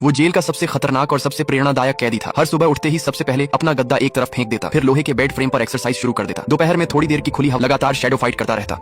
वो जेल का सबसे खतरनाक और सबसे प्रेरणादायक कैदी था। हर सुबह उठते ही सबसे पहले अपना गद्दा एक तरफ फेंक देता, फिर लोहे के बेड फ्रेम पर एक्सरसाइज शुरू कर देता। दोपहर में थोड़ी देर की खुली हवा लगातार शैडो फाइट करता रहता।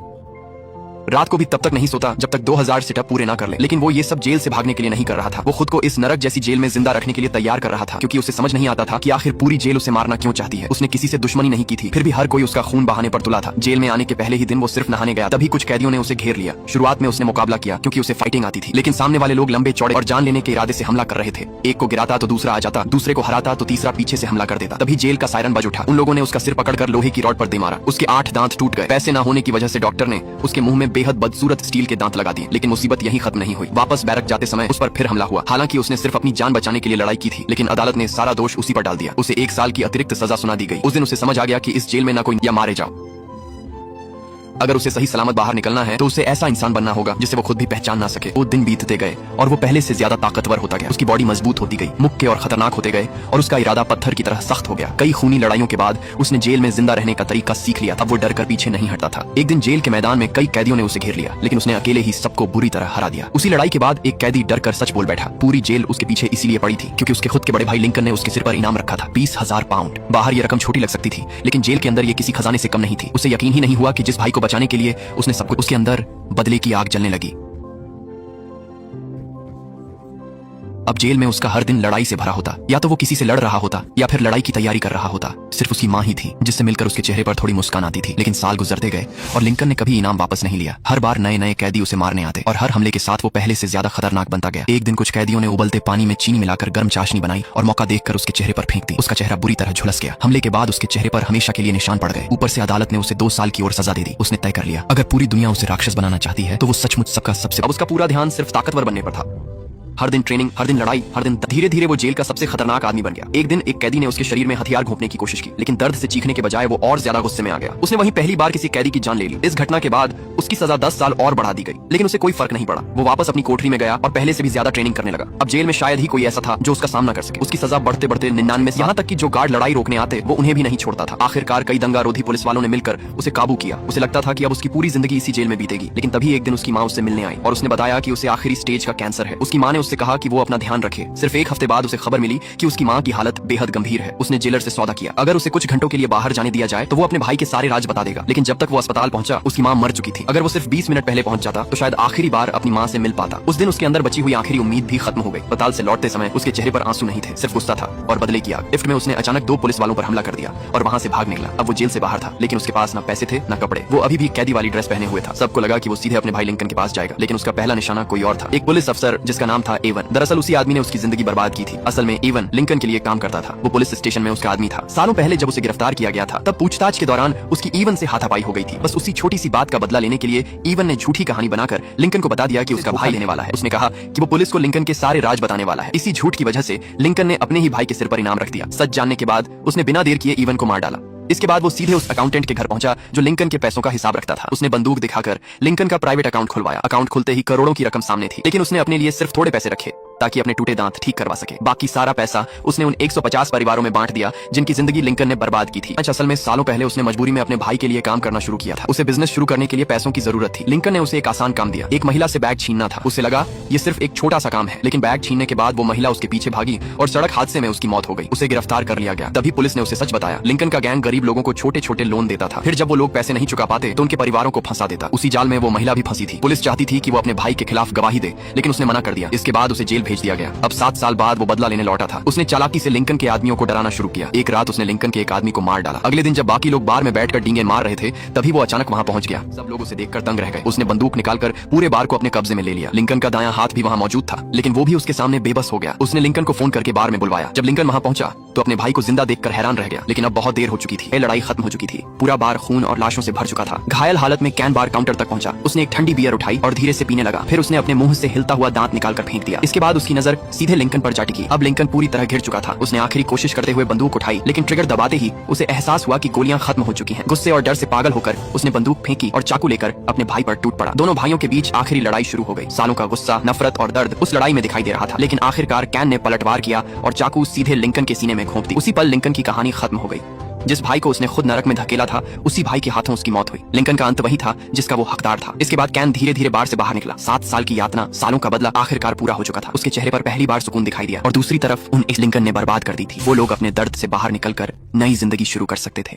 रात को भी तब तक नहीं सोता जब तक 2000 सिटअप पूरे ना कर ले। लेकिन वो ये सब जेल से भागने के लिए नहीं कर रहा था, वो खुद को इस नरक जैसी जेल में जिंदा रखने के लिए तैयार कर रहा था, क्योंकि उसे समझ नहीं आता था कि आखिर पूरी जेल उसे मारना क्यों चाहती है। उसने किसी से दुश्मनी नहीं की थी, फिर भी हर कोई उसका खून बहाने पर तुला था। जेल में आने के पहले ही दिन वो सिर्फ नहाने गया, तभी कुछ कैदियों ने उसे घेर लिया। शुरुआत में उसने मुकाबला किया क्योंकि उसे फाइटिंग आती थी, लेकिन सामने वाले लोग लंबे चौड़े और जान लेने के इरादे से हमला कर रहे थे। एक को गिराता तो दूसरा आ जाता, दूसरे को हराता तो तीसरा पीछे से हमला कर देता। तभी जेल का सायरन बज उठा। उन लोगों ने उसका सिर पकड़कर लोहे की रॉड पर दे मारा। उसके 8 दांत टूट गए। पैसे न होने की वजह से डॉक्टर ने उसके मुंह में बेहद बदसूरत स्टील के दांत लगा दिए। लेकिन मुसीबत यहीं खत्म नहीं हुई। वापस बैरक जाते समय उस पर फिर हमला हुआ। हालांकि उसने सिर्फ अपनी जान बचाने के लिए लड़ाई की थी, लेकिन अदालत ने सारा दोष उसी पर डाल दिया। उसे 1 साल की अतिरिक्त सजा सुना दी गई। उस दिन उसे समझ आ गया कि इस जेल में ना कोई या मारे जाओ। अगर उसे सही सलामत बाहर निकलना है तो उसे ऐसा इंसान बनना होगा जिसे वो खुद भी पहचान ना सके। वो दिन बीतते गए और वो पहले से ज्यादा ताकतवर होता गया। उसकी बॉडी मजबूत होती गई, मुक्के और खतरनाक होते गए और उसका इरादा पत्थर की तरह सख्त हो गया। कई खूनी लड़ाइयों के बाद उसने जेल में जिंदा रहने का तरीका सीख लिया। अब वो डर कर पीछे नहीं हटता था। एक दिन जेल के मैदान में कई कैदियों ने उसे घेर लिया, लेकिन उसने अकेले ही सबको बुरी तरह हरा दिया। उसी लड़ाई के बाद एक कैदी डर कर सच बोल बैठा। पूरी जेल उसके पीछे इसीलिए पड़ी थी क्योंकि उसके खुद के बड़े भाई लिंकन ने उसके सिर पर इनाम रखा था, 20,000 पाउंड। बाहर ये रकम छोटी लग सकती थी, लेकिन जेल के अंदर ये किसी खजाने से कम नहीं थी। उसे यकीन ही नहीं हुआ कि जिस भाई को बचाने के लिए उसने सब कुछ, उसके अंदर बदले की आग जलने लगी। अब जेल में उसका हर दिन लड़ाई से भरा होता। या तो वो किसी से लड़ रहा होता या फिर लड़ाई की तैयारी कर रहा होता। सिर्फ उसकी मां ही थी जिससे मिलकर उसके चेहरे पर थोड़ी मुस्कान आती थी। लेकिन साल गुजरते गए और लिंकन ने कभी इनाम वापस नहीं लिया। हर बार नए नए कैदी उसे मारने आते और हर हमले के साथ वो पहले से ज्यादा खतरनाक बनता गया। एक दिन कुछ कैदियों ने उबलते पानी में चीनी मिलाकर गर्म चाशनी बनाई और मौका देखकर उसके चेहरे पर फेंक दी। उसका चेहरा बुरी तरह झुलस गया। हमले के बाद उसके चेहरे पर हमेशा के लिए निशान पड़ गए। ऊपर से अदालत ने उसे 2 साल की और सजा दे दी। उसने तय कर लिया, अगर पूरी दुनिया उसे राक्षस बनाना चाहती है तो वो सचमुच सबका सबसे। अब उसका पूरा ध्यान सिर्फ ताकतवर बनने पर था। हर दिन ट्रेनिंग, हर दिन लड़ाई, हर दिन धीरे धीरे वो जेल का सबसे खतरनाक आदमी बन गया। एक दिन एक कैदी ने उसके शरीर में हथियार घोंपने की कोशिश की, लेकिन दर्द से चीखने के बजाय वो और ज्यादा गुस्से में आ गया। उसने वहीं पहली बार किसी कैदी की जान ले ली। इस घटना के बाद उसकी सजा 10 साल और बढ़ा दी गई, लेकिन उसे कोई फर्क नहीं पड़ा। वो वापस अपनी कोठरी में गया और पहले से भी ज्यादा ट्रेनिंग करने लगा। अब जेल में शायद ही कोई ऐसा था जो उसका सामना कर सके। उसकी सजा बढ़ते बढ़ते 99 से, यहाँ तक कि जो गार्ड लड़ाई रोकने आते वो उन्हें भी नहीं छोड़ता था। आखिरकार कई दंगारोधी पुलिस वालों ने मिलकर उसे काबू किया। उसे लगता था कि अब उसकी पूरी जिंदगी इसी जेल में बीतेगी। लेकिन तभी एक दिन उसकी माँ उससे मिलने आई और उसने बताया कि उसे आखिरी स्टेज का कैंसर है। उसकी माँ ने उससे कहा कि वो अपना ध्यान रखे। सिर्फ 1 हफ्ते बाद उसे खबर मिली कि उसकी मां की हालत बेहद गंभीर है। उसने जेलर से सौदा किया, अगर उसे कुछ घंटों के लिए बाहर जाने दिया जाए तो वो अपने भाई के सारे राज बता देगा। लेकिन जब तक वो अस्पताल पहुंचा उसकी मां मर चुकी थी। अगर वो सिर्फ 20 मिनट पहले पहुंच जाता तो शायद आखिरी बार अपनी मां से मिल पाता। उस दिन उसके अंदर बची हुई आखिरी उम्मीद भी खत्म हो गई। अस्पताल से लौटते समय उसके चेहरे पर आंसू नहीं थे, सिर्फ गुस्सा था और बदले की आग। लिफ्ट में उसने अचानक 2 पुलिस वालों पर हमला कर दिया और वहां से भाग निकला। अब वो जेल से बाहर था, लेकिन उसके पास न पैसे थे न कपड़े। वो अभी भी कैदी वाली ड्रेस पहने हुए था। सबको लगा कि वो सीधे अपने भाई लिंकन के पास जाएगा, लेकिन उसका पहला निशाना कोई और था, एक पुलिस अफसर जिसका नाम था एवन। दरअसल उसी आदमी ने उसकी जिंदगी बर्बाद की थी। असल में एवन लिंकन के लिए काम करता था। वो पुलिस स्टेशन में उसका आदमी था। सालों पहले जब उसे गिरफ्तार किया गया था तब पूछताछ के दौरान उसकी एवन से हाथापाई हो गई थी। बस उसी छोटी सी बात का बदला लेने के लिए एवन ने झूठी कहानी बनाकर लिंकन को बता दिया कि उसका भाई लेने वाला है। उसने कहा कि वो पुलिस को लिंकन के सारे राज बताने वाला है। इसी झूठ की वजह से लिंकन ने अपने ही भाई के सिर पर इनाम रख दिया। सच जानने के बाद उसने बिना देर किए एवन को मार डाला। इसके बाद वो सीधे उस अकाउंटेंट के घर पहुंचा जो लिंकन के पैसों का हिसाब रखता था। उसने बंदूक दिखाकर लिंकन का प्राइवेट अकाउंट खुलवाया। अकाउंट खुलते ही करोड़ों की रकम सामने थी, लेकिन उसने अपने लिए सिर्फ थोड़े पैसे रखे ताकि अपने टूटे दांत ठीक करवा सके। बाकी सारा पैसा उसने उन 150 परिवारों में बांट दिया जिनकी जिंदगी लिंकन ने बर्बाद की थी। असल में सालों पहले उसने मजबूरी में अपने भाई के लिए काम करना शुरू किया था। उसे बिजनेस शुरू करने के लिए पैसों की जरूरत थी। लिंकन ने उसे एक आसान काम दिया, एक महिला से बैग छीनना था। उसे लगा ये सिर्फ एक छोटा सा काम है, लेकिन बैग छीनने के बाद वो महिला उसके पीछे भागी और सड़क हादसे में उसकी मौत हो गई। उसे गिरफ्तार कर लिया गया। तभी पुलिस ने उसे सच बताया। लिंकन का गैंग गरीब लोगों को छोटे छोटे लोन देता था, फिर जब वो लोग पैसे नहीं चुका पाते तो उनके परिवारों को फंसा देता। उसी जाल में वो महिला भी फंसी थी। पुलिस चाहती थी कि वो अपने भाई के खिलाफ गवाही दे, लेकिन उसने मना कर दिया। इसके बाद उसे जेल भेज दिया गया। अब 7 साल बाद वो बदला लेने लौटा था। उसने चालाकी से लिंकन के आदमियों को डराना शुरू किया। एक रात उसने लिंकन के एक आदमी को मार डाला। अगले दिन जब बाकी लोग बार में बैठकर डींगे मार रहे थे तभी वो अचानक वहां पहुंच गया। सब लोग उसे देखकर दंग रह गए। उसने बंदूक निकालकर पूरे बार को अपने कब्जे में ले लिया। लिंकन का दायां हाथ भी वहां मौजूद था, लेकिन वो भी उसके सामने बेबस हो गया। उसने लिंकन को फोन करके बार में बुलवाया। जब लिंकन वहां पहुंचा तो अपने भाई को जिंदा देखकर हैरान रह गया, लेकिन अब बहुत देर हो चुकी थी। लड़ाई खत्म हो चुकी थी। पूरा बार खून और लाशों से भर चुका था। घायल हालत में कैन बार काउंटर तक पहुंचा। उसने एक ठंडी बियर उठाई और धीरे से पीने लगा। फिर उसने अपने मुंह से हिलता हुआ दांत निकालकर फेंक दिया। इसके बाद उसकी नजर सीधे लिंकन पर जा टिकी। अब लिंकन पूरी तरह गिर चुका था। उसने आखिरी कोशिश करते हुए बंदूक उठाई, लेकिन ट्रिगर दबाते ही उसे एहसास हुआ कि गोलियां खत्म हो चुकी हैं। गुस्से और डर से पागल होकर उसने बंदूक फेंकी और चाकू लेकर अपने भाई पर टूट पड़ा। दोनों भाइयों के बीच आखिरी लड़ाई शुरू हो गई। सालों का गुस्सा, नफरत और दर्द उस लड़ाई में दिखाई दे रहा था, लेकिन आखिरकार कैन ने पलटवार किया और चाकू सीधे लिंकन के सीने में घोंप दी। उसी पल लिंकन की कहानी खत्म हो गई। जिस भाई को उसने खुद नरक में धकेला था, उसी भाई के हाथों उसकी मौत हुई। लिंकन का अंत वही था जिसका वो हकदार था। इसके बाद कैन धीरे धीरे बार से बाहर निकला। 7 साल की यातना, सालों का बदला आखिरकार पूरा हो चुका था। उसके चेहरे पर पहली बार सुकून दिखाई दिया और दूसरी तरफ उन लिंकन ने बर्बाद कर दी थी। वो लोग अपने दर्द से बाहर निकलकर नई जिंदगी शुरू कर सकते थे।